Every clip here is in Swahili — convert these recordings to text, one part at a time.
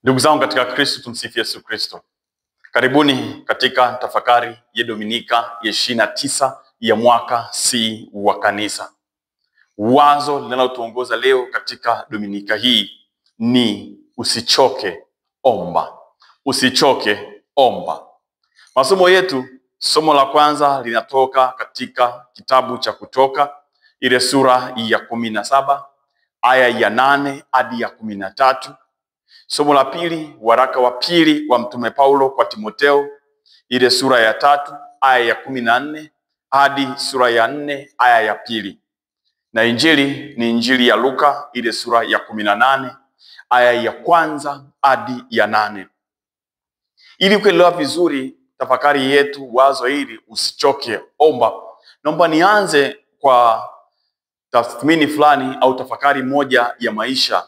Ndugu zangu katika Kristo, tumsifu Yesu Kristo. Karibuni katika tafakari ya Dominika ya 29 ya mwaka C wa kanisa. Wazo linalotuongoza leo katika Dominika hii ni usichoke, omba. Usichoke, omba. Masomo yetu, somo la kwanza linatoka katika kitabu cha Kutoka, ile sura ya 17, aya ya 8 hadi ya 13. Somo la pili, waraka wa pili wa Mtume Paulo kwa Timotheo, ile sura ya 3 aya ya 14 hadi sura ya 4 aya ya 2. Na injili ni injili ya Luka, ile sura ya 18 aya ya 1 hadi ya 8. Ili kuelewa vizuri tafakari yetu, wazo hili usichoke, omba, naomba nianze kwa tathmini fulani au tafakari moja ya maisha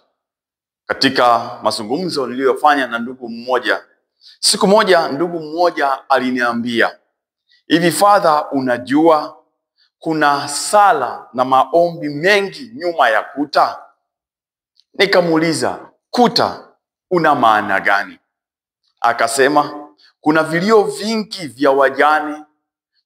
katika mazungumzo niliyofanya na ndugu mmoja. Siku moja ndugu mmoja aliniambia, hivi Father, unajua kuna sala na maombi mengi nyuma ya kuta? Nikamuuliza, kuta una maana gani? Akasema, kuna vilio vingi vya wajane,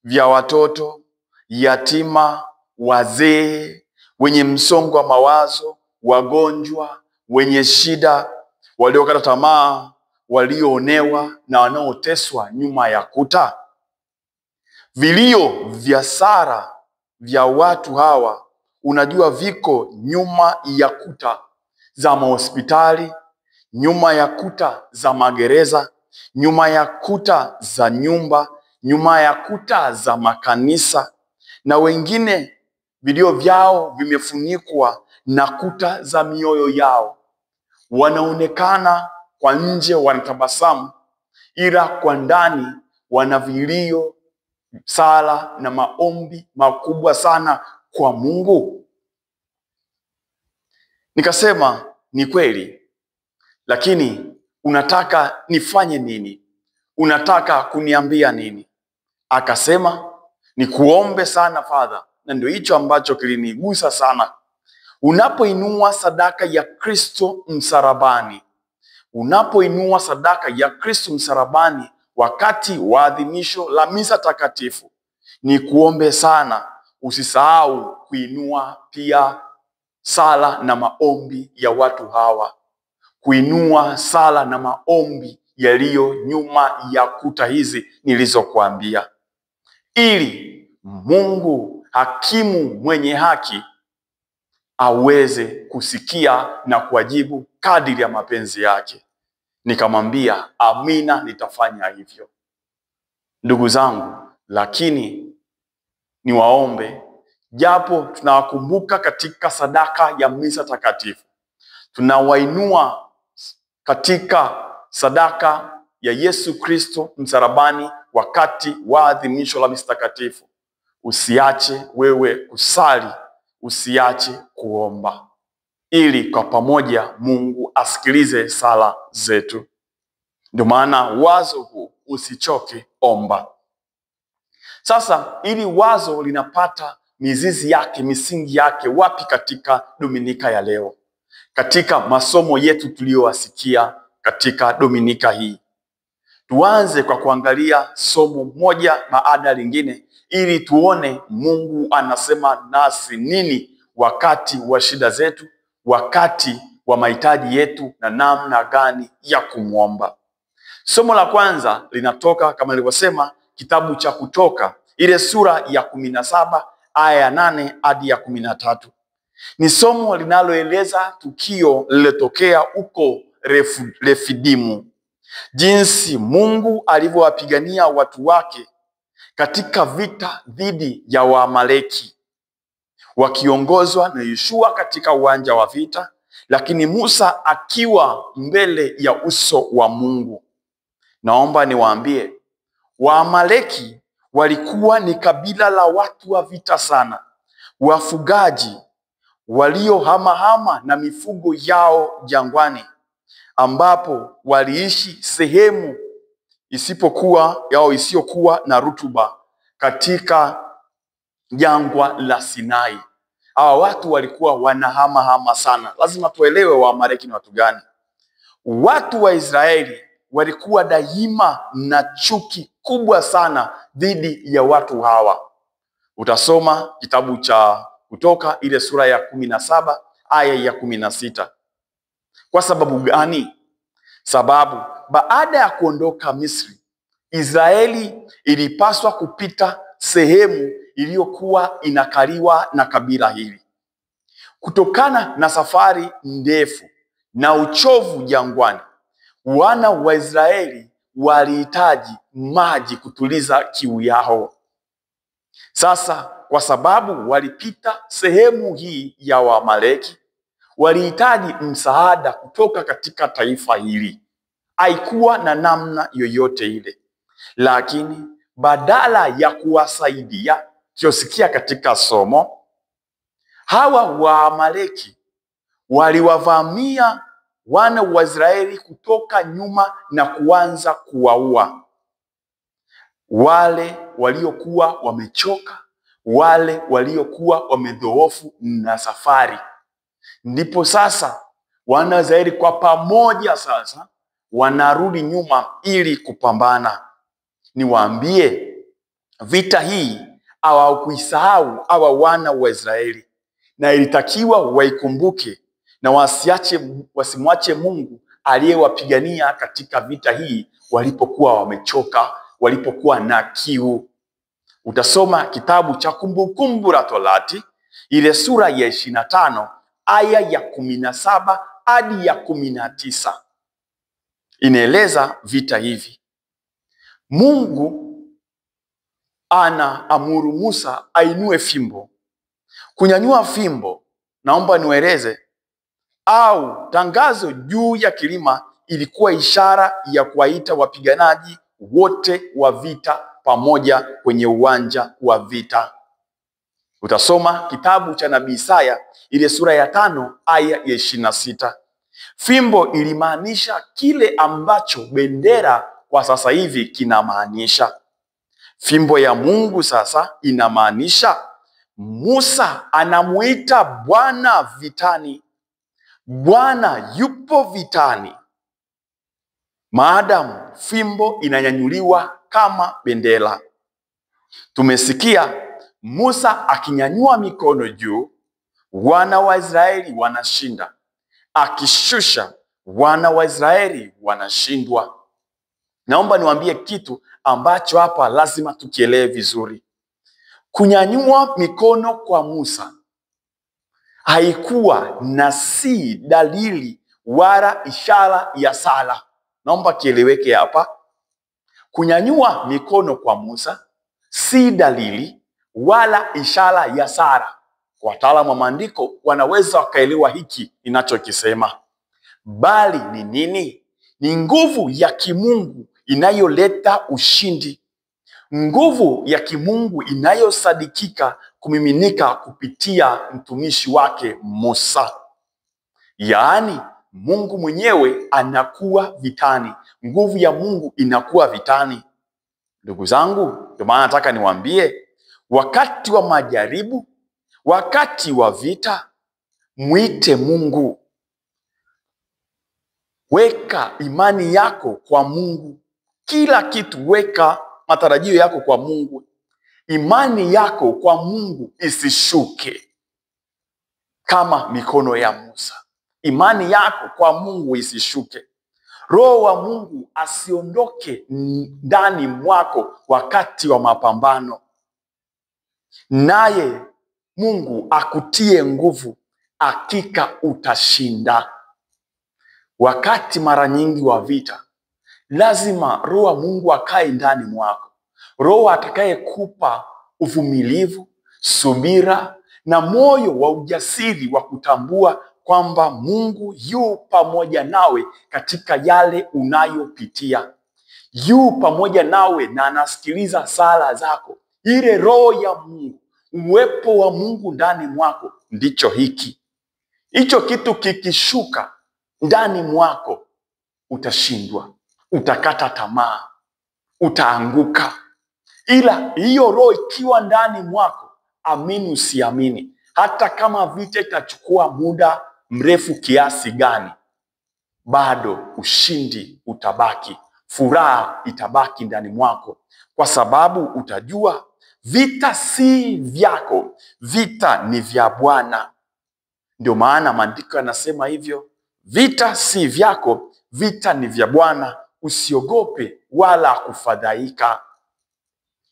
vya watoto, yatima, wazee, wenye msongo wa mawazo, wagonjwa, wenye shida, waliokata tamaa, walioonewa na wanaoteswa nyuma ya kuta. Vilio vya sara vya watu hawa, unajua, viko nyuma ya kuta za mahospitali, nyuma ya kuta za magereza, nyuma ya kuta za nyumba, nyuma ya kuta za makanisa, na wengine vilio vyao vimefunikwa na kuta za mioyo yao. Wanaonekana kwa nje wanatabasamu, ila kwa ndani wana vilio, sala na maombi makubwa sana kwa Mungu. Nikasema ni kweli, lakini unataka nifanye nini? Unataka kuniambia nini? Akasema, ni kuombe sana Father, na ndio hicho ambacho kilinigusa sana. Unapoinua sadaka ya Kristo msalabani, unapoinua sadaka ya Kristo msalabani wakati wa adhimisho la misa takatifu, ni kuombe sana usisahau kuinua pia sala na maombi ya watu hawa, kuinua sala na maombi yaliyo nyuma ya kuta hizi nilizokuambia, ili Mungu hakimu mwenye haki aweze kusikia na kuwajibu kadiri ya mapenzi yake. Nikamwambia, amina, nitafanya hivyo. Ndugu zangu, lakini niwaombe, japo tunawakumbuka katika sadaka ya misa takatifu, tunawainua katika sadaka ya Yesu Kristo msalabani wakati wa adhimisho la misa takatifu, usiache wewe kusali, usiache kuomba, ili kwa pamoja Mungu asikilize sala zetu. Ndio maana wazo huu, usichoke, omba. Sasa ili wazo linapata mizizi yake, misingi yake wapi katika Dominika ya leo? Katika masomo yetu tuliyowasikia katika Dominika hii. Tuanze kwa kuangalia somo moja baada lingine, ili tuone Mungu anasema nasi nini wakati wa shida zetu, wakati wa mahitaji yetu, na namna gani ya kumwomba. Somo la kwanza linatoka kama nilivyosema kitabu cha Kutoka, ile sura ya 17 aya ya 8 hadi ya 13. Ni somo linaloeleza tukio lililotokea huko Refidimu, jinsi Mungu alivyowapigania watu wake katika vita dhidi ya Waamaleki, wakiongozwa na Yoshua katika uwanja wa vita, lakini Musa akiwa mbele ya uso wa Mungu. Naomba niwaambie, Waamaleki walikuwa ni kabila la watu wa vita sana, wafugaji waliohamahama na mifugo yao jangwani, ambapo waliishi sehemu isiyokuwa na rutuba katika jangwa la Sinai. Hawa watu walikuwa wanahamahama sana. Lazima tuelewe Waamaleki ni watu gani. Watu wa Israeli walikuwa daima na chuki kubwa sana dhidi ya watu hawa. Utasoma kitabu cha Kutoka ile sura ya 17 aya ya 16. Kwa sababu gani? Sababu baada ya kuondoka Misri, Israeli ilipaswa kupita sehemu iliyokuwa inakaliwa na kabila hili. Kutokana na safari ndefu na uchovu jangwani, wana wa Israeli walihitaji maji kutuliza kiu yao. Sasa kwa sababu walipita sehemu hii ya Waamaleki, walihitaji msaada kutoka katika taifa hili. Haikuwa na namna yoyote ile. Lakini badala ya kuwasaidia, tusikia katika somo, hawa Waamaleki waliwavamia wana wa Israeli kutoka nyuma na kuanza kuwaua. Wale waliokuwa wamechoka, wale waliokuwa wamedhoofu na safari. Ndipo sasa wana wa Israeli kwa pamoja sasa wanarudi nyuma ili kupambana. Niwaambie, vita hii hawakuisahau hawa wana wa Israeli, na ilitakiwa waikumbuke na wasimwache Mungu aliyewapigania katika vita hii walipokuwa wamechoka, walipokuwa na kiu. Utasoma kitabu cha Kumbukumbu la Torati ile sura ya 25 aya ya 17 hadi ya 19. Inaeleza vita hivi. Mungu anaamuru Musa ainue fimbo. Kunyanyua fimbo, naomba niwaeleze, au tangazo juu ya kilima, ilikuwa ishara ya kuwaita wapiganaji wote wa vita pamoja kwenye uwanja wa vita. Utasoma kitabu cha nabii Isaya ile sura ya 5 aya ya 26. Fimbo ilimaanisha kile ambacho bendera kwa sasa hivi kinamaanisha. Fimbo ya Mungu sasa inamaanisha Musa anamuita Bwana vitani. Bwana yupo vitani. Maadamu fimbo inanyanyuliwa kama bendera. Tumesikia Musa akinyanyua mikono juu, wana wa Israeli wanashinda. Akishusha, wana wa Israeli wanashindwa. Naomba niwaambie kitu ambacho hapa lazima tukielewe vizuri. Kunyanyua mikono kwa Musa haikuwa na si dalili wala ishara ya sala. Naomba kieleweke hapa. Kunyanyua mikono kwa Musa si dalili wala ishara ya sala. Wataalamu wa maandiko wanaweza wakaelewa hiki ninachokisema. Bali ni nini? Ni nguvu ya kimungu inayoleta ushindi. Nguvu ya kimungu inayosadikika kumiminika kupitia mtumishi wake Musa. Yaani Mungu mwenyewe anakuwa vitani. Nguvu ya Mungu inakuwa vitani. Ndugu zangu, ndio maana nataka niwaambie, wakati wa majaribu, wakati wa vita, mwite Mungu. Weka imani yako kwa Mungu. Kila kitu weka matarajio yako kwa Mungu. Imani yako kwa Mungu isishuke kama mikono ya Musa. Imani yako kwa Mungu isishuke. Roho wa Mungu asiondoke ndani mwako wakati wa mapambano. Naye Mungu akutie nguvu, hakika utashinda. Wakati mara nyingi wa vita, lazima Roho wa Mungu akae ndani mwako. Roho atakayekupa uvumilivu, subira na moyo wa ujasiri wa kutambua kwamba Mungu yu pamoja nawe katika yale unayopitia. Yu pamoja nawe na anasikiliza sala zako. Ile Roho ya Mungu, uwepo wa Mungu ndani mwako ndicho hiki. Hicho kitu kikishuka ndani mwako, utashindwa, utakata tamaa, utaanguka. Ila hiyo Roho ikiwa ndani mwako, amini usiamini, hata kama vita itachukua muda mrefu kiasi gani, bado ushindi utabaki, furaha itabaki ndani mwako, kwa sababu utajua vita si vyako, vita ni vya Bwana. Ndio maana maandiko yanasema hivyo, vita si vyako, vita ni vya Bwana, usiogope wala kufadhaika.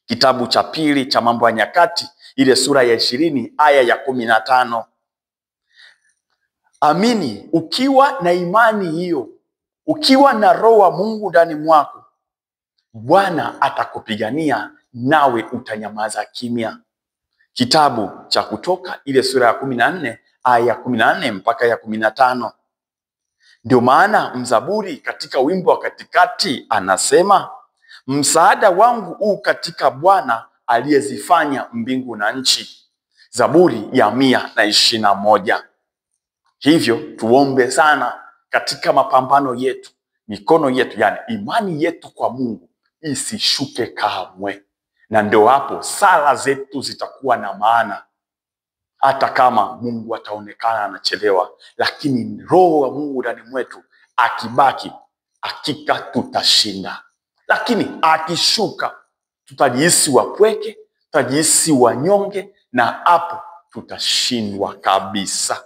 Kitabu cha pili cha Mambo ya Nyakati, ile sura ya 20 aya ya 15. Amini, ukiwa na imani hiyo, ukiwa na Roho wa Mungu ndani mwako, Bwana atakupigania nawe utanyamaza kimya. Kitabu cha Kutoka ile sura ya 14 aya ya 14 mpaka ya 15. Ndio maana mzaburi katika wimbo wa katikati anasema, msaada wangu u katika Bwana aliyezifanya mbingu na nchi. Zaburi ya 121. Hivyo tuombe sana katika mapambano yetu, mikono yetu, yani imani yetu kwa Mungu isishuke kamwe. Na ndio hapo sala zetu zitakuwa na maana. Hata kama Mungu ataonekana anachelewa, lakini Roho wa Mungu ndani mwetu akibaki, hakika tutashinda. Lakini akishuka, tutajihisi wapweke, tutajihisi wanyonge, na hapo tutashindwa kabisa.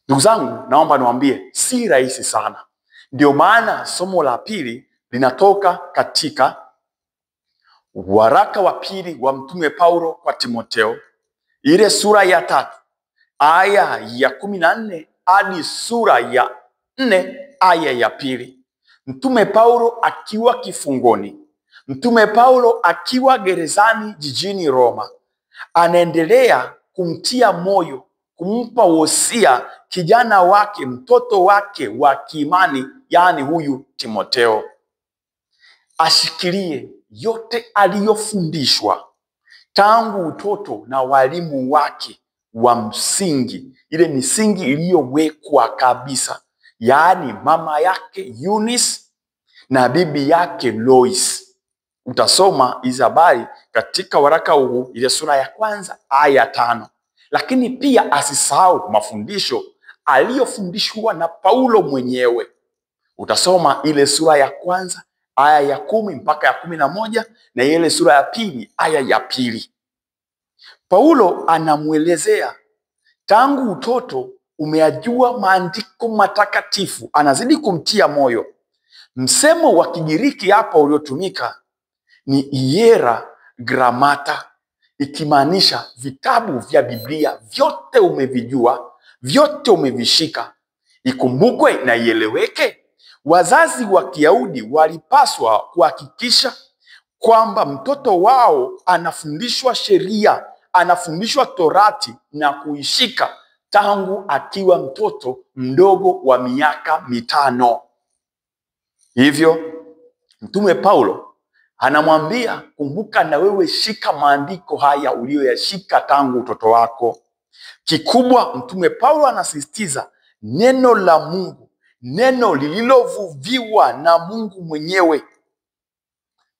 Ndugu zangu, naomba niwaambie si rahisi sana. Ndio maana somo la pili linatoka katika waraka wa pili wa Mtume Paulo kwa Timotheo, ile sura ya 3 aya ya 14 hadi sura ya 4 aya ya 2. Mtume Paulo akiwa kifungoni, Mtume Paulo akiwa gerezani jijini Roma, anaendelea kumtia moyo, kumpa wosia kijana wake, mtoto wake wa kiimani, yani huyu Timotheo, ashikilie yote aliyofundishwa tangu utoto na walimu wake wa msingi, ile misingi iliyowekwa kabisa, yaani mama yake Eunice na bibi yake Lois. Utasoma hizo habari katika waraka huu, ile sura ya 1 aya 5. Lakini pia asisahau mafundisho aliyofundishwa na Paulo mwenyewe. Utasoma ile sura ya 1 aya ya 10 mpaka ya 11 na ile sura ya 2 aya ya 2. Paulo anamuelezea tangu utoto umeyajua maandiko matakatifu, anazidi kumtia moyo. Msemo wa Kigiriki hapa uliotumika ni iera grammata, ikimaanisha vitabu vya Biblia vyote umevijua, vyote umevishika. Ikumbukwe na ieleweke, wazazi wa Kiyahudi walipaswa kuhakikisha kwamba mtoto wao anafundishwa sheria, anafundishwa Torati na kuishika tangu akiwa mtoto mdogo wa miaka 5. Hivyo Mtume Paulo anamwambia, kumbuka na wewe shika maandiko haya uliyoyashika tangu utoto wako. Kikubwa Mtume Paulo anasisitiza neno la Mungu, neno lililovuviwa na Mungu mwenyewe.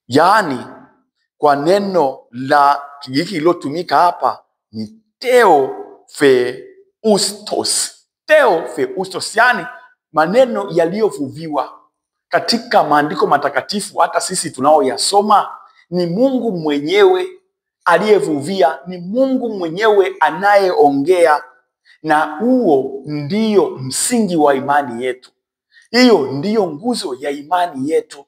Yaani kwa neno la Kigiriki lilotumika hapa ni theopneustos. Theopneustos, yani maneno yaliyovuviwa katika maandiko matakatifu. Hata sisi tunaoyasoma ni Mungu mwenyewe aliyevuvia, ni Mungu mwenyewe anayeongea, na huo ndio msingi wa imani yetu. Hiyo ndiyo nguzo ya imani yetu,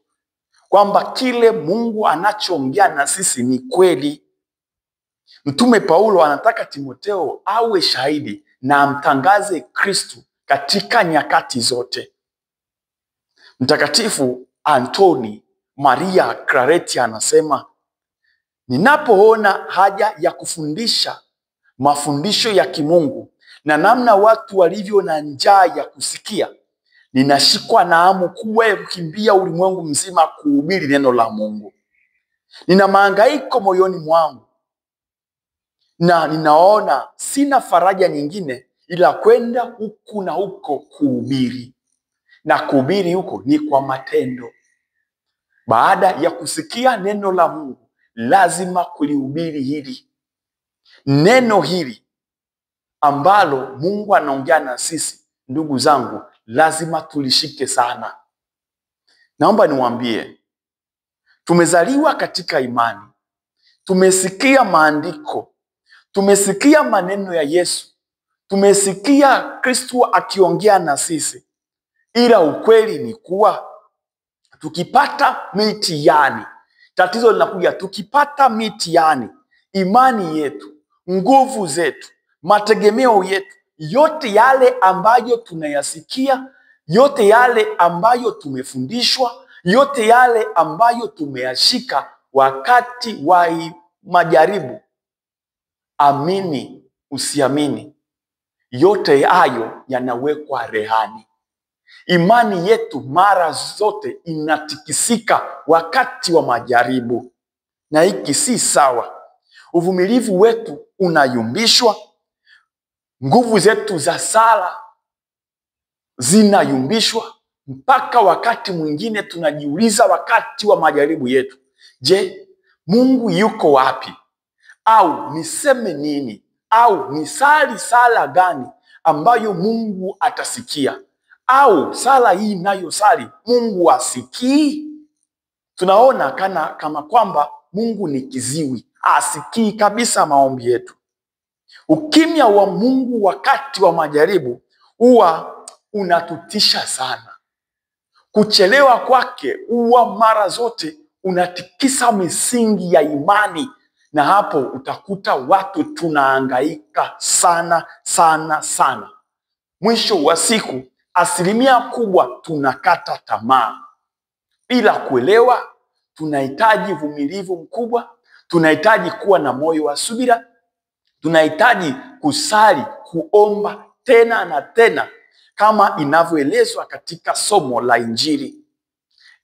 kwamba kile Mungu anachoongea na sisi ni kweli. Mtume Paulo anataka Timotheo awe shahidi na amtangaze Kristo katika nyakati zote. Mtakatifu Antoni Maria Clareti anasema, ninapoona haja ya kufundisha mafundisho ya kimungu na namna watu walivyo na njaa ya kusikia, ninashikwa na hamu kubwa ya kukimbia ulimwengu mzima kuhubiri neno la Mungu. Nina mahangaiko moyoni mwangu na ninaona sina faraja nyingine ila kwenda huku na huko kuhubiri. Na kuhubiri huko ni kwa matendo. Baada ya kusikia neno la Mungu, lazima kulihubiri hili neno hili ambalo Mungu anaongea na sisi. Ndugu zangu, lazima tulishike sana. Naomba niwaambie, tumezaliwa katika imani. Tumesikia maandiko. Tumesikia maneno ya Yesu. Tumesikia Kristo akiongea na sisi. Ila ukweli ni kuwa tukipata mitihani, tatizo linakuja, tukipata mitihani, imani yetu, nguvu zetu, mategemeo yetu, yote yale ambayo tunayasikia, yote yale ambayo tumefundishwa, yote yale ambayo tumeyashika wakati wa majaribu, amini usiamini, yote hayo yanawekwa rehani. Imani yetu mara zote inatikisika wakati wa majaribu, na hiki si sawa. Uvumilivu wetu unayumbishwa, nguvu zetu za sala zinayumbishwa, mpaka wakati mwingine tunajiuliza wakati wa majaribu yetu, je, Mungu yuko wapi? Au niseme nini? Au nisali sala gani ambayo Mungu atasikia? Au sala hii ninayosali Mungu asikii? Tunaona kama kwamba Mungu ni kiziwi, asikii kabisa maombi yetu. Ukimya wa Mungu wakati wa majaribu huwa unatutisha sana. Kuchelewa kwake huwa mara zote unatikisa misingi ya imani, na hapo utakuta watu tunahangaika sana sana sana. Mwisho wa siku, asilimia kubwa tunakata tamaa. Bila kuelewa, tunahitaji uvumilivu mkubwa, tunahitaji kuwa na moyo wa subira, tunahitaji kusali, kuomba tena na tena, kama inavyoelezwa katika somo la Injili.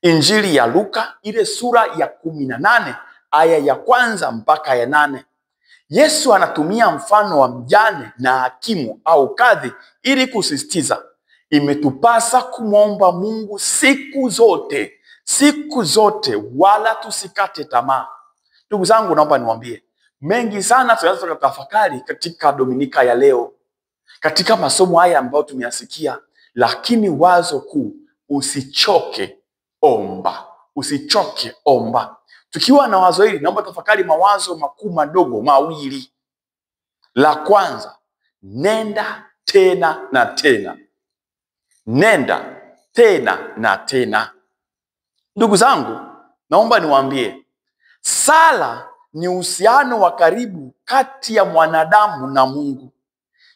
Injili ya Luka ile sura ya 18 aya ya 1 mpaka ya 8. Yesu anatumia mfano wa mjane na hakimu au kadhi ili kusisitiza, imetupasa kumwomba Mungu siku zote, wala tusikate tamaa. Ndugu zangu, naomba niwaambie, mengi sana tunaweza kutafakari katika Dominika ya leo, katika masomo haya ambayo tumeyasikia, lakini wazo kuu, usichoke omba. Usichoke omba. Tukiwa na wazo hili, naomba tafakari mawazo makuu madogo mawili. La kwanza, nenda tena na tena. Nenda tena na tena. Ndugu zangu, naomba niwaambie, sala ni uhusiano wa karibu kati ya mwanadamu na Mungu.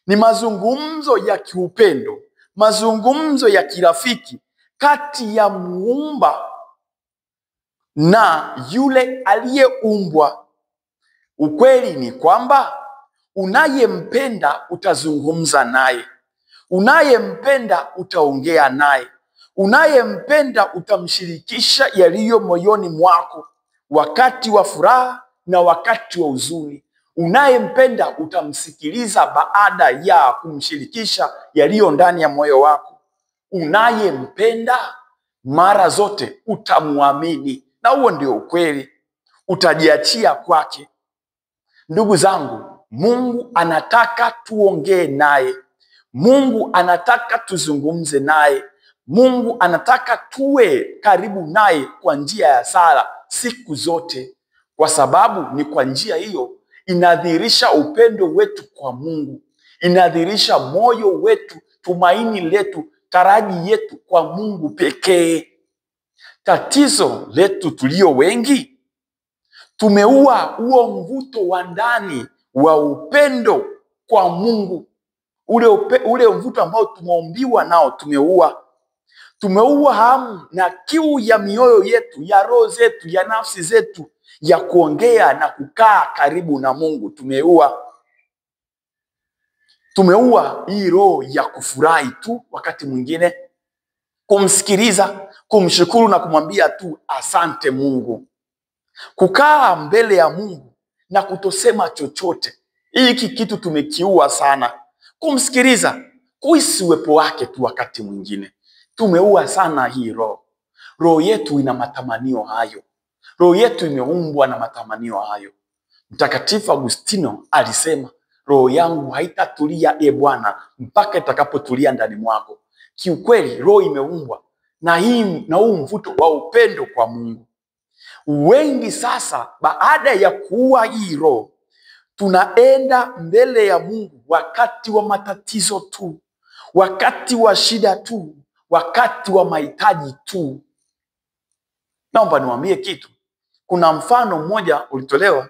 Ni mazungumzo ya kiupendo, mazungumzo ya kirafiki kati ya muumba na yule aliyeumbwa. Ukweli ni kwamba unayempenda utazungumza naye, unayempenda utaongea naye, unayempenda utamshirikisha yaliyo moyoni mwako, wakati wa furaha na wakati wa huzuni. Unayempenda utamsikiliza baada ya kumshirikisha yaliyo ndani ya moyo wako. Unayempenda mara zote utamwamini, na huo ndio ukweli. Utajiachia kwake. Ndugu zangu, Mungu anataka tuongee naye. Mungu anataka tuzungumze naye. Mungu anataka tuwe karibu naye kwa njia ya sala siku zote, kwa sababu ni kwa njia hiyo inadhihirisha upendo wetu kwa Mungu, inadhihirisha moyo wetu, tumaini letu, taraji yetu kwa Mungu pekee. Tatizo letu tulio wengi, tumeua huo mvuto wa ndani wa upendo kwa Mungu. Ule mvuto ambao tumeombiwa nao tumeua. Tumeua hamu na kiu ya mioyo yetu, ya roho zetu, ya nafsi zetu, ya kuongea na kukaa karibu na Mungu. Tumeua hii roho ya kufurahi tu wakati mwingine, kumsikiliza, kumshukuru na kumwambia tu asante Mungu. Kukaa mbele ya Mungu na kutosema chochote, hiki kitu tumekiua sana. Kumsikiliza, kuhisi uwepo wake tu wakati mwingine. Tumeua sana hii roho. Roho yetu ina matamanio hayo. Roho yetu imeumbwa na matamanio hayo. Mtakatifu Agustino alisema, roho yangu haitatulia e Bwana mpaka itakapotulia ndani mwako. kiukweli roho imeumbwa na huu mvuto wa upendo kwa Mungu. Wengi sasa baada ya kuua hii roho, tunaenda mbele ya Mungu wakati wa matatizo tu, wakati wa shida tu, wakati wa mahitaji tu. Naomba niwaambie kitu. Kuna mfano mmoja ulitolewa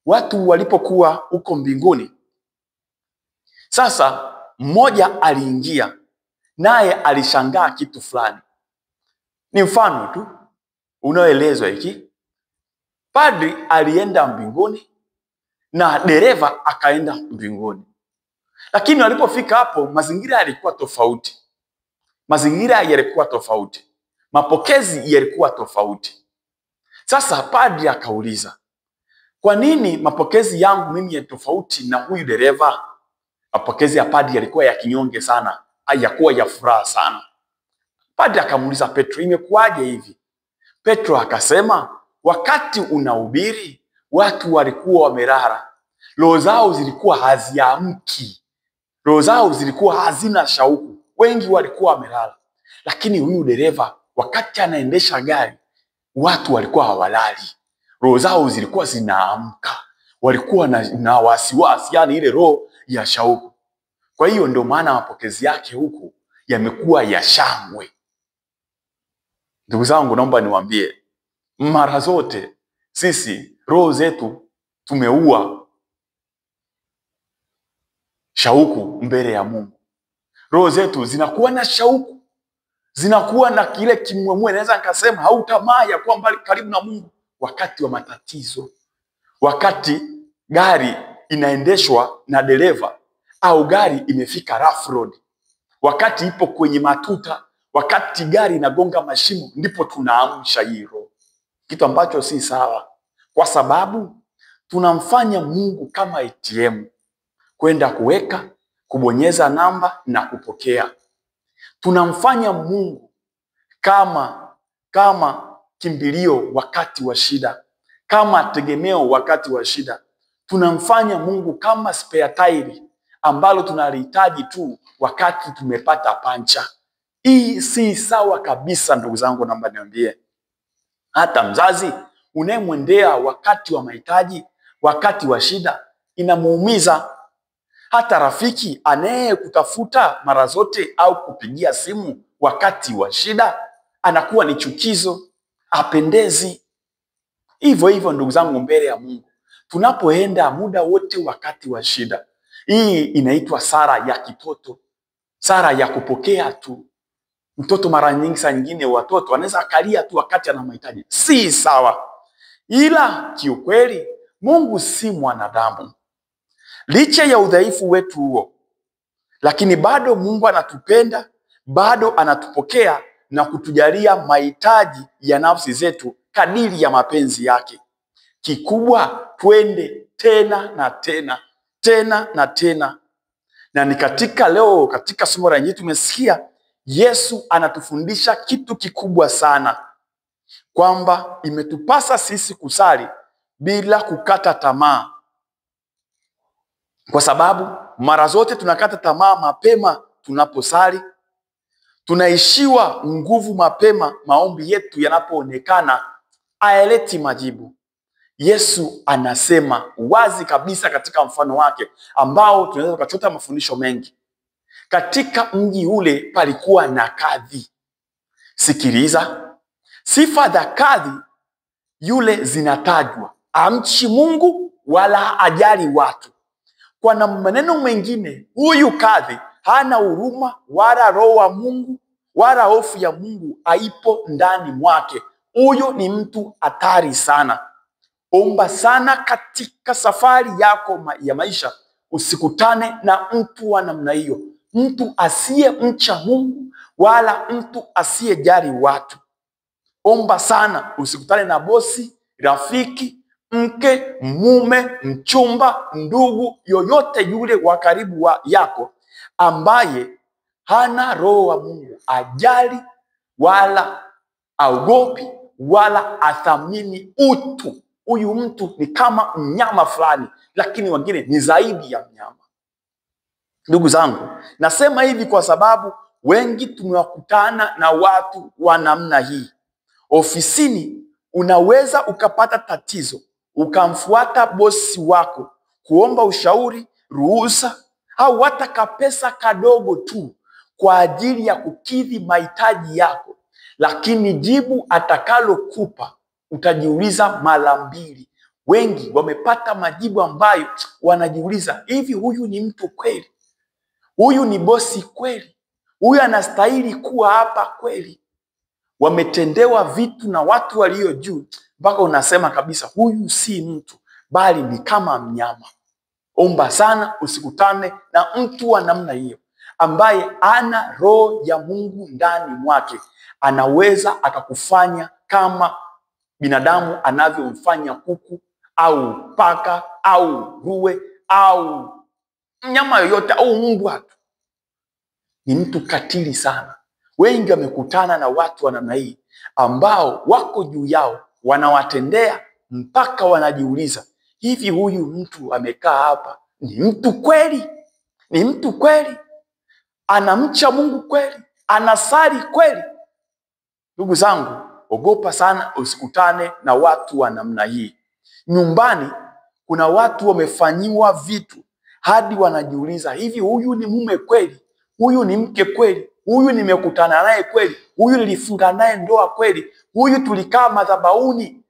watu walipokuwa huko mbinguni. Sasa mmoja aliingia, naye alishangaa kitu fulani. Ni mfano tu unaoelezwa hiki. Padri alienda mbinguni na dereva akaenda mbinguni. Lakini walipofika hapo, mazingira yalikuwa tofauti. Mazingira yalikuwa tofauti. Mapokezi yalikuwa tofauti. Sasa padri akauliza, kwa nini mapokezi yangu mimi ya tofauti na huyu dereva? Mapokezi ya padri yalikuwa ya kinyonge sana, hayakuwa ya furaha sana. Padri akamuuliza Petro, imekuwaje hivi? Petro akasema, wakati unahubiri watu walikuwa wamelala. Roho zao zilikuwa haziamki. Roho zao zilikuwa hazina shauku. Wengi walikuwa wamelala. Lakini huyu dereva wakati anaendesha gari, watu walikuwa hawalali. Roho zao zilikuwa zinaamka. Walikuwa na wasiwasi, yani ile roho ya shauku. Kwa hiyo ndio maana mapokezi yake huku yamekuwa ya shangwe. Ndugu zangu, naomba niwaambie, mara zote sisi roho zetu tumeua shauku mbele ya Mungu. Roho zetu zinakuwa na shauku, zinakuwa na kile kimwemwe, naweza nikasema hautamaa ya kuwa mbali karibu na Mungu wakati wa matatizo, wakati gari inaendeshwa na dereva au gari imefika rough road, wakati ipo kwenye matuta, wakati gari inagonga mashimo, ndipo tunaamsha hii roho. Kitu ambacho si sawa, kwa sababu tunamfanya Mungu kama ATM, kwenda kuweka, kubonyeza namba na kupokea. Tunamfanya Mungu kama kimbilio wakati wa shida, kama tegemeo wakati wa shida. Tunamfanya Mungu kama spare tire ambalo tunalihitaji tu wakati tumepata pancha. Hii si sawa kabisa, ndugu zangu, naomba niambie. Hata mzazi unayemwendea wakati wa mahitaji, wakati wa shida, inamuumiza. Hata rafiki anayekutafuta mara zote au kupigia simu wakati wa shida, anakuwa ni chukizo, apendezi. Hivyo hivyo ndugu zangu, mbele ya Mungu tunapoenda muda wote wakati wa shida, hii inaitwa sara ya kitoto, sara ya kupokea tu. Mtoto mara nyingi, saa nyingine watoto anaweza akalia tu wakati ana mahitaji. Si sawa. Ila kiukweli Mungu si mwanadamu. Licha ya udhaifu wetu huo, lakini bado Mungu anatupenda, bado anatupokea na kutujalia mahitaji ya nafsi zetu kadiri ya mapenzi yake. Kikubwa twende tena na tena, tena na tena. Na ni katika somo la Injili tumesikia Yesu anatufundisha kitu kikubwa sana, kwamba imetupasa sisi kusali bila kukata tamaa. Kwa sababu mara zote tunakata tamaa mapema tunaposali, tunaishiwa nguvu mapema maombi yetu yanapoonekana hayaleti majibu. Yesu anasema wazi kabisa katika mfano wake ambao tunaweza kuchota mafundisho mengi. Katika mji ule palikuwa na kadhi. Sikiliza, sifa za kadhi yule zinatajwa: amchi Mungu wala ajali watu. Kwa na maneno mengine, huyu kadhi hana huruma wala roho wa Mungu wala hofu ya Mungu haipo ndani mwake. Huyo ni mtu hatari sana. Omba sana katika safari yako ya maisha usikutane na mtu wa namna hiyo, mtu asiyemcha Mungu wala mtu asiyejali watu. Omba sana usikutane na bosi, rafiki, mke, mume, mchumba, ndugu, yoyote yule wa karibu yako ambaye hana roho wa Mungu, ajali wala aogopi wala athamini utu. Huyu mtu ni kama mnyama fulani, lakini wengine ni zaidi ya mnyama. Ndugu zangu, nasema hivi kwa sababu wengi tumewakutana na watu wa namna hii. Ofisini unaweza ukapata tatizo, ukamfuata bosi wako kuomba ushauri, ruhusa au hata kapesa kadogo tu kwa ajili ya kukidhi mahitaji yako, lakini jibu atakalokupa utajiuliza mara mbili. Wengi wamepata majibu ambayo wanajiuliza, hivi huyu ni mtu kweli? Huyu ni bosi kweli? Huyu anastahili kuwa hapa kweli? Wametendewa vitu na watu walio juu mpaka unasema kabisa huyu si mtu bali ni kama mnyama. Omba sana usikutane na mtu wa namna hiyo ambaye ana roho ya Mungu ndani mwake. Anaweza akakufanya kama binadamu anavyomfanya kuku au paka au nguruwe au mnyama yoyote au mbwa tu. Ni mtu katili sana. Wengi wamekutana na watu wa namna hii ambao wako juu yao, wanawatendea mpaka wanajiuliza, hivi huyu mtu amekaa hapa ni mtu kweli? Ni mtu kweli? Anamcha Mungu kweli? Anasali kweli? Ndugu zangu, ogopa sana usikutane na watu wa namna hii. Nyumbani kuna watu wamefanyiwa vitu hadi wanajiuliza, hivi huyu ni mume kweli? Huyu ni mke kweli? Huyu nimekutana naye kweli? Huyu nilifunga naye ndoa kweli? Huyu tulikaa madhabahuni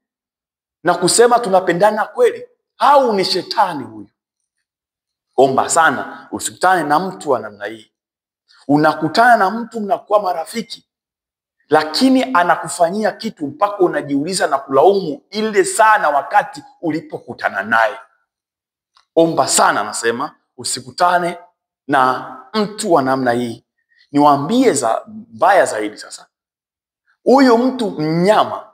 na kusema tunapendana kweli? Au ni shetani huyu? Omba sana usikutane na mtu wa namna hii. Unakutana na mtu mnakuwa marafiki, lakini anakufanyia kitu mpaka unajiuliza na kulaumu ile sana wakati ulipokutana naye. Omba sana, nasema usikutane na mtu wa namna hii. Niwaambie mbaya zaidi sasa. Huyo mtu mnyama,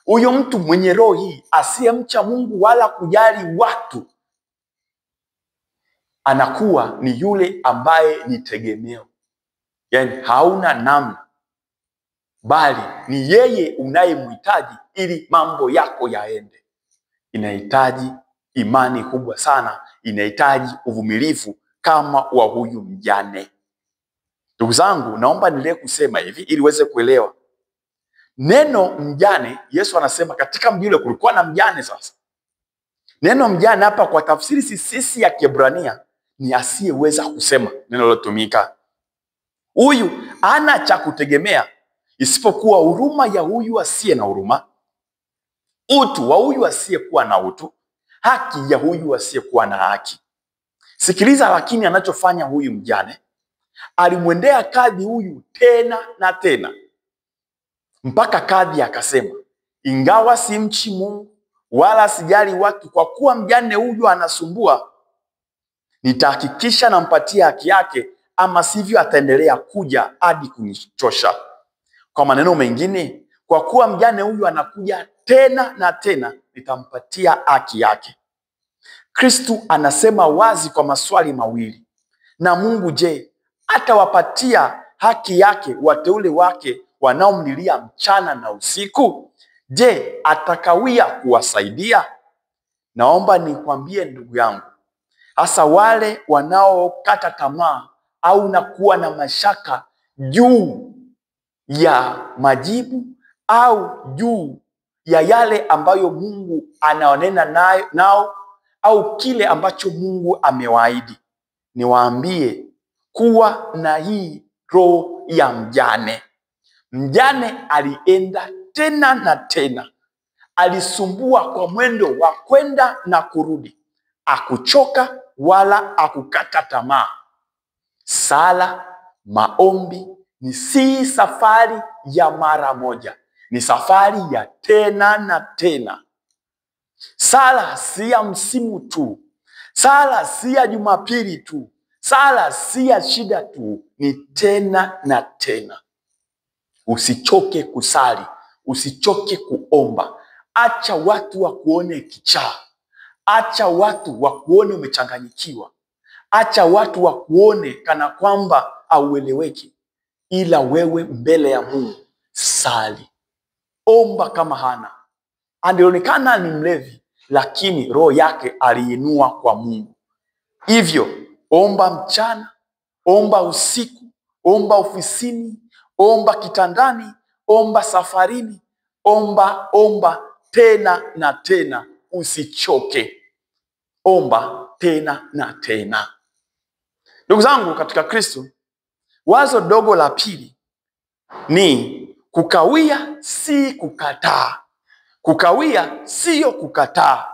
huyo mtu mwenye roho hii asiyemcha Mungu wala kujali watu, anakuwa ni yule ambaye ni tegemeo. Yaani hauna namna, bali ni yeye unayemhitaji ili mambo yako yaende. Inahitaji imani kubwa sana, inahitaji uvumilivu kama wa huyu mjane. Ndugu zangu, naomba niendelee kusema hivi ili uweze kuelewa. Neno mjane, Yesu anasema katika mji ule kulikuwa na mjane. Sasa neno mjane hapa kwa tafsiri sisi ya Kiebrania ni asiyeweza kusema. Neno lilotumika, huyu hana cha kutegemea isipokuwa huruma ya huyu asiye na huruma, utu wa huyu asiyekuwa na utu, haki ya huyu asiyekuwa na haki. Sikiliza lakini anachofanya huyu mjane. Alimwendea kadhi huyu tena na tena, mpaka kadhi akasema, ingawa simchi Mungu wala sijali watu, kwa kuwa mjane huyu anasumbua, nitahakikisha nampatia haki yake, ama sivyo ataendelea kuja hadi kunichosha. Kwa maneno mengine, kwa kuwa mjane huyu anakuja tena na tena, nitampatia haki yake. Kristo anasema wazi kwa maswali mawili. Na Mungu je, atawapatia haki yake wateule wake wanaomlilia mchana na usiku? Je, atakawia kuwasaidia? Naomba nikwambie ndugu yangu, hasa wale wanaokata tamaa au nakuwa na mashaka juu ya majibu au juu ya yale ambayo Mungu anaonena nao au kile ambacho Mungu amewaahidi, niwaambie kuwa na hii roho ya mjane. Mjane alienda tena na tena, alisumbua kwa mwendo wa kwenda na kurudi, akuchoka wala akukata tamaa. Sala, maombi ni si safari ya mara moja, ni safari ya tena na tena. Sala si ya msimu tu, sala si ya Jumapili tu, sala si ya shida tu, ni tena na tena. Usichoke kusali, usichoke kuomba. Acha watu wakuone kichaa, acha watu wakuone umechanganyikiwa, acha watu wakuone kana kwamba haueleweki. Ila wewe mbele ya Mungu sali, omba kama Hana. Alionekana ni mlevi, lakini roho yake aliinua kwa Mungu. Hivyo omba mchana, omba usiku, Omba ofisini, omba kitandani, omba safarini, omba tena na tena, usichoke. Omba tena na tena. Ndugu zangu katika Kristo, wazo dogo la pili ni kukawia si kukataa. Kukawia sio kukataa.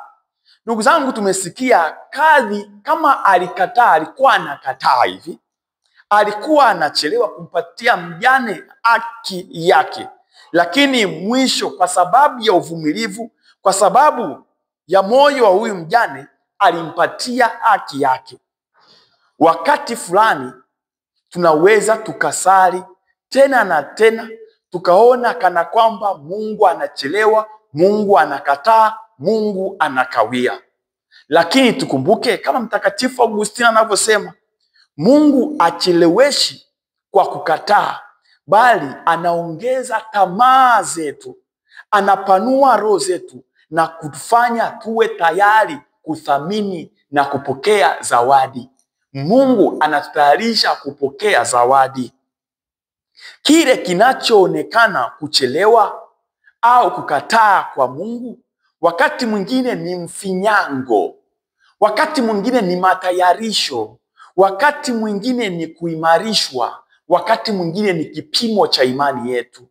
Ndugu zangu, tumesikia kadhi kama alikataa, alikuwa anakataa hivi. Alikuwa anachelewa kumpatia mjane haki yake. Lakini mwisho, kwa sababu ya uvumilivu, kwa sababu ya moyo wa huyu mjane, alimpatia haki yake. Wakati fulani tunaweza tukasali tena na tena, tukaona kana kwamba Mungu anachelewa, Mungu anakataa, Mungu anakawia. Lakini tukumbuke kama Mtakatifu Augustino anavyosema, Mungu acheleweshi kwa kukataa, bali anaongeza tamaa zetu, anapanua roho zetu na kutufanya tuwe tayari kuthamini na kupokea zawadi. Mungu anatutayarisha kupokea zawadi. Kile kinachoonekana kuchelewa au kukataa kwa Mungu, wakati mwingine ni mfinyango, wakati mwingine ni matayarisho, wakati mwingine ni kuimarishwa, wakati mwingine ni kipimo cha imani yetu.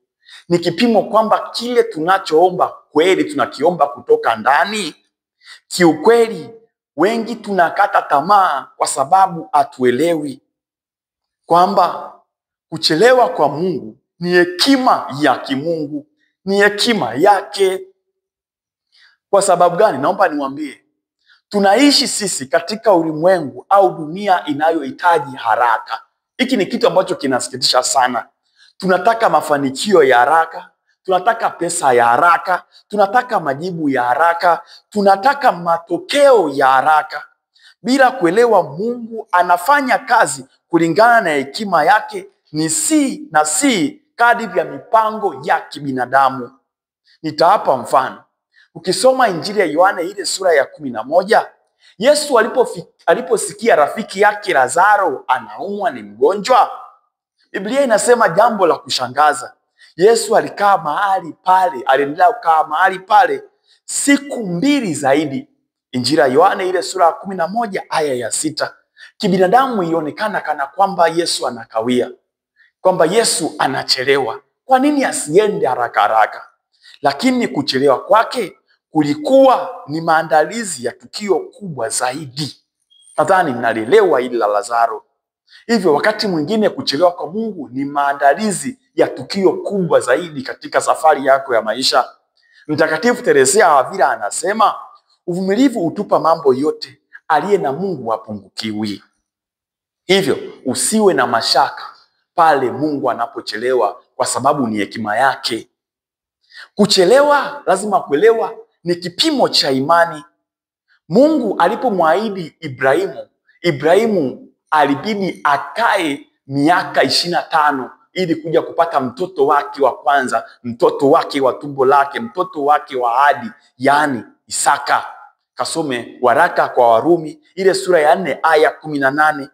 Ni kipimo kwamba kile tunachoomba kweli tunakiomba kutoka ndani. Kiukweli wengi tunakata tamaa kwa sababu hatuelewi kwamba kuchelewa kwa Mungu ni hekima ya kimungu, ni hekima yake. Kwa sababu gani? Naomba niwaambie, tunaishi sisi katika ulimwengu au dunia inayohitaji haraka. Hiki ni kitu ambacho kinasikitisha sana. Tunataka mafanikio ya haraka, tunataka pesa ya haraka, tunataka majibu ya haraka, tunataka matokeo ya haraka, bila kuelewa Mungu anafanya kazi kulingana na hekima yake, ni si kadiri ya mipango ya kibinadamu. Nitawapa mfano. Ukisoma Injili ya Yohane ile sura ya 11, Yesu aliposikia rafiki yake Lazaro anaumwa, ni mgonjwa, Biblia inasema jambo la kushangaza. Yesu alikaa mahali pale, aliendelea kukaa mahali pale siku 2 zaidi. Injili ya Yohane ile sura ya 11 aya ya 6. Kibinadamu ionekana kana kwamba Yesu anakawia, kwamba Yesu anachelewa. Kwa nini asiende haraka haraka? Lakini kuchelewa kwake kulikuwa ni maandalizi ya tukio kubwa zaidi. Nadhani mnalielewa hili la Lazaro. Hivyo wakati mwingine kuchelewa kwa Mungu ni maandalizi ya tukio kubwa zaidi katika safari yako ya maisha. Mtakatifu Teresia wa Avila anasema, uvumilivu hutupa mambo yote, aliye na Mungu hapungukiwi. Hivyo usiwe na mashaka pale Mungu anapochelewa, kwa sababu ni hekima yake. Kuchelewa, lazima kuelewa, ni kipimo cha imani. Mungu alipomwahidi Ibrahimu alibidi akae miaka 25 ili kuja kupata mtoto wake wa kwanza, mtoto wake wa tumbo lake, mtoto wake wa ahadi, yaani Isaka. Kasome waraka kwa Warumi ile sura ya 4 aya 18.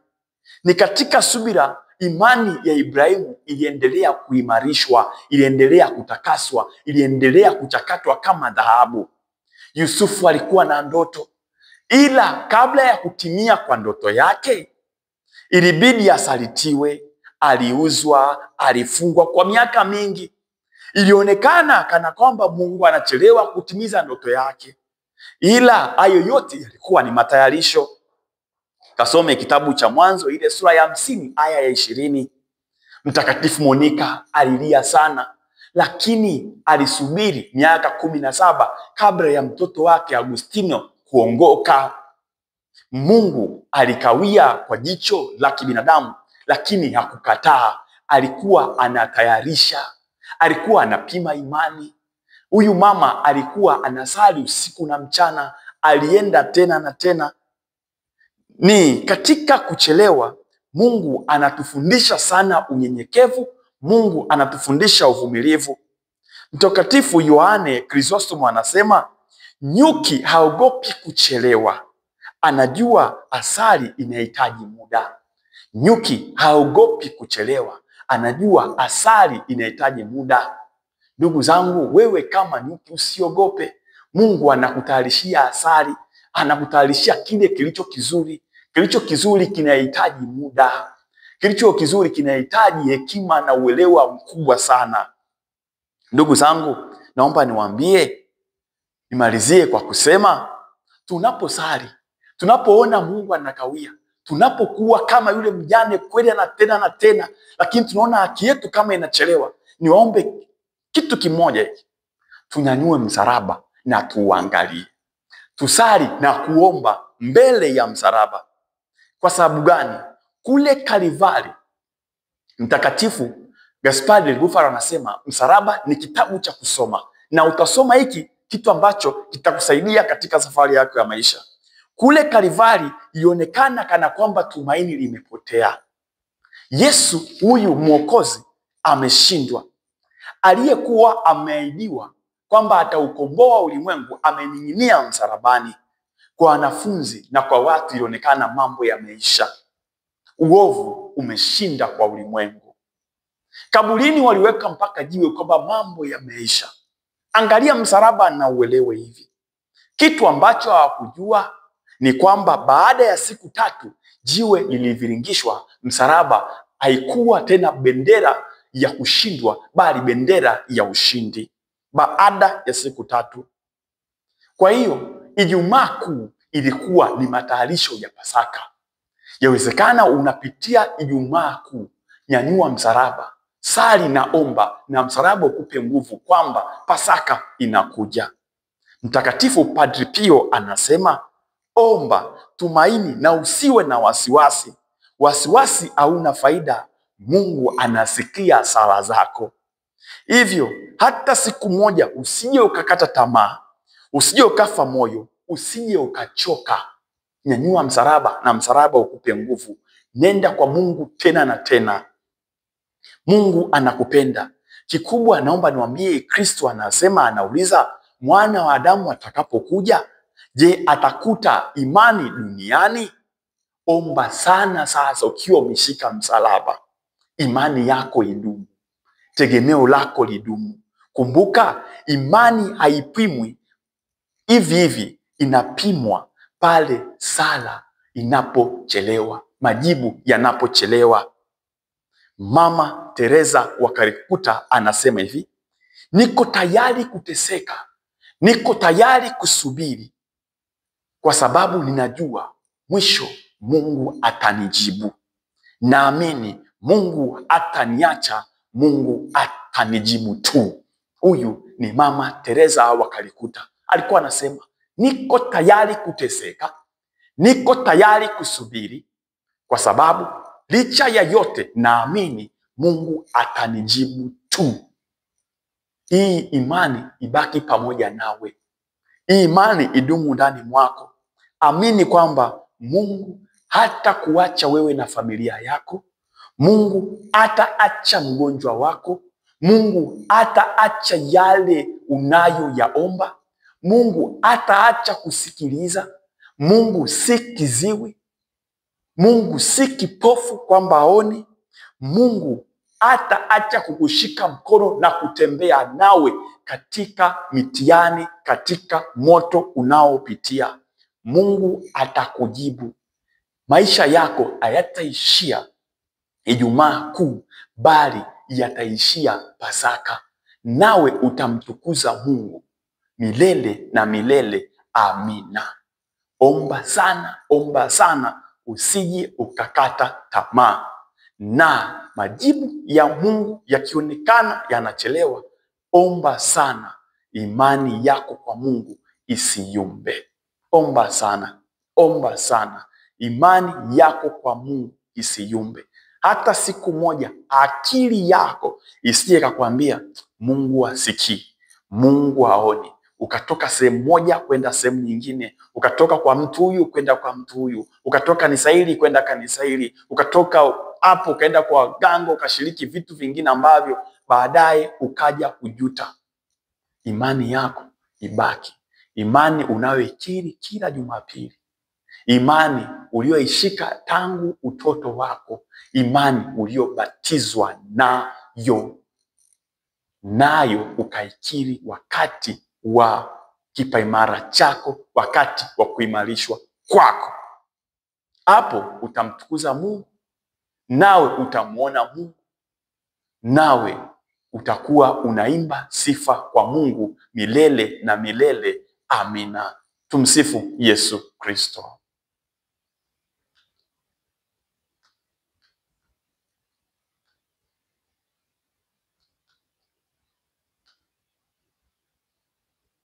Ni katika subira imani ya Ibrahimu iliendelea kuimarishwa, iliendelea kutakaswa, iliendelea kuchakatwa kama dhahabu. Yusufu alikuwa na ndoto, ila kabla ya kutimia kwa ndoto yake ilibidi asalitiwe, aliuzwa, alifungwa kwa miaka mingi. Ilionekana kana kwamba Mungu anachelewa kutimiza ndoto yake, ila hayo yote yalikuwa ni matayarisho. Kasome kitabu cha Mwanzo ile sura ya 50 aya ya 20. Mtakatifu Monika alilia sana, lakini alisubiri miaka 17 kabla ya mtoto wake Agustino kuongoka. Mungu alikawia kwa jicho la kibinadamu, lakini hakukataa. Alikuwa anatayarisha, alikuwa anapima imani. Huyu mama alikuwa anasali usiku na mchana, alienda tena na tena. Ni katika kuchelewa Mungu anatufundisha sana unyenyekevu, Mungu anatufundisha uvumilivu. Mtakatifu Yohane Krisostomo anasema, nyuki haogopi kuchelewa, anajua asali inahitaji muda. Nyuki haogopi kuchelewa, anajua asali inahitaji muda. Ndugu zangu, wewe kama nyuki usiogope. Mungu anakutayarishia asali, anakutayarishia kile kilicho kizuri. Kilicho kizuri kinahitaji muda. Kilicho kizuri kinahitaji hekima na uelewa mkubwa sana. Ndugu zangu, naomba niwaambie, nimalizie kwa kusema, tunaposali, tunapoona Mungu anakawia, tunapokuwa kama yule mjane kweli na tena, lakini tunaona haki yetu kama inachelewa, niwaombe kitu kimoja hiki: tunyanyue msalaba na tuangalie. Tusali na kuomba mbele ya msalaba. Kwa sababu gani? Kule Kalvari, Mtakatifu Gaspari del Bufalo anasema msalaba ni kitabu cha kusoma, na utasoma hiki kitu ambacho kitakusaidia katika safari yako ya maisha. Kule Kalvari ionekana kana kwamba tumaini limepotea. Yesu huyu Mwokozi ameshindwa. Aliyekuwa ameahidiwa kwamba ataukomboa ulimwengu amening'inia msalabani. Kwa wanafunzi na kwa watu ilionekana mambo yameisha. Uovu umeshinda kwa ulimwengu. Kaburini waliweka mpaka jiwe kwamba mambo yameisha. Angalia msalaba na uelewe hivi. Kitu ambacho hawakujua ni kwamba baada ya siku 3 jiwe liliviringishwa. Msalaba haikuwa tena bendera ya kushindwa, bali bendera ya ushindi baada ya siku 3. Kwa hiyo Ijumaa Kuu ilikuwa ni matayarisho ya Pasaka. Yawezekana unapitia Ijumaa Kuu, nyanyua msalaba, sali na omba, na msalaba ukupe nguvu kwamba Pasaka inakuja. Mtakatifu Padre Pio anasema, omba, tumaini na usiwe na wasiwasi. Wasiwasi hauna faida. Mungu anasikia sala zako. Hivyo hata siku moja usije ukakata tamaa, usije ukafa moyo, usije ukachoka. Nyanyua msalaba na msalaba ukupe nguvu. Nenda kwa Mungu tena na tena. Mungu anakupenda. Kikubwa naomba niwaambie, Kristo anasema, anauliza, Mwana wa Adamu atakapokuja, je, atakuta imani duniani? Omba sana sasa ukiwa umeshika msalaba. Imani yako idumu. Tegemeo lako lidumu. Kumbuka, imani haipimwi hivi hivi, inapimwa pale sala inapochelewa, majibu yanapochelewa. Mama Teresa wa Calcutta anasema hivi, niko tayari kuteseka, niko tayari kusubiri, kwa sababu ninajua mwisho Mungu atanijibu. Naamini Mungu ataniacha, Mungu atanijibu tu. Huyu ni Mama Teresa wa Calcutta. Alikuwa anasema, niko tayari kuteseka, niko tayari kusubiri, kwa sababu licha ya yote naamini Mungu atanijibu tu. Hii imani ibaki pamoja nawe. Hii imani idumu ndani mwako. Amini kwamba Mungu hata kuacha wewe na familia yako. Mungu hataacha mgonjwa wako. Mungu hataacha yale unayoyaomba. Mungu hataacha kusikiliza. Mungu si kiziwi. Mungu si kipofu kwamba haoni. Mungu hataacha kukushika mkono na kutembea nawe katika mitihani, katika moto unaopitia. Mungu atakujibu. Maisha yako hayataishia Ijumaa Kuu, bali yataishia Pasaka. Nawe utamtukuza Mungu milele na milele. Amina. Omba sana, usije ukakata tamaa. Na majibu ya Mungu yakionekana yanachelewa, omba sana, imani yako kwa Mungu isiyumbe. Omba sana, imani yako kwa Mungu isiyumbe. Hata siku moja akili yako isije kakwambia Mungu hasikii, Mungu haoni. Ukatoka sehemu moja kwenda sehemu nyingine, ukatoka kwa mtu huyu kwenda kwa mtu huyu, ukatoka kanisa hili kwenda kanisa hili, ukatoka hapo ukaenda kwa waganga, ukashiriki vitu vingine ambavyo baadaye ukaja kujuta. Imani yako ibaki, imani unayoikiri kila Jumapili, imani ulioishika tangu utoto wako, imani uliobatizwa nayo ukaikiri wakati wa kipaimara chako, wakati wa kuimarishwa kwako. Hapo utamtukuza Mungu, nawe utamuona Mungu, nawe utakuwa unaimba sifa kwa Mungu milele na milele. Amina. Tumsifu Yesu Kristo.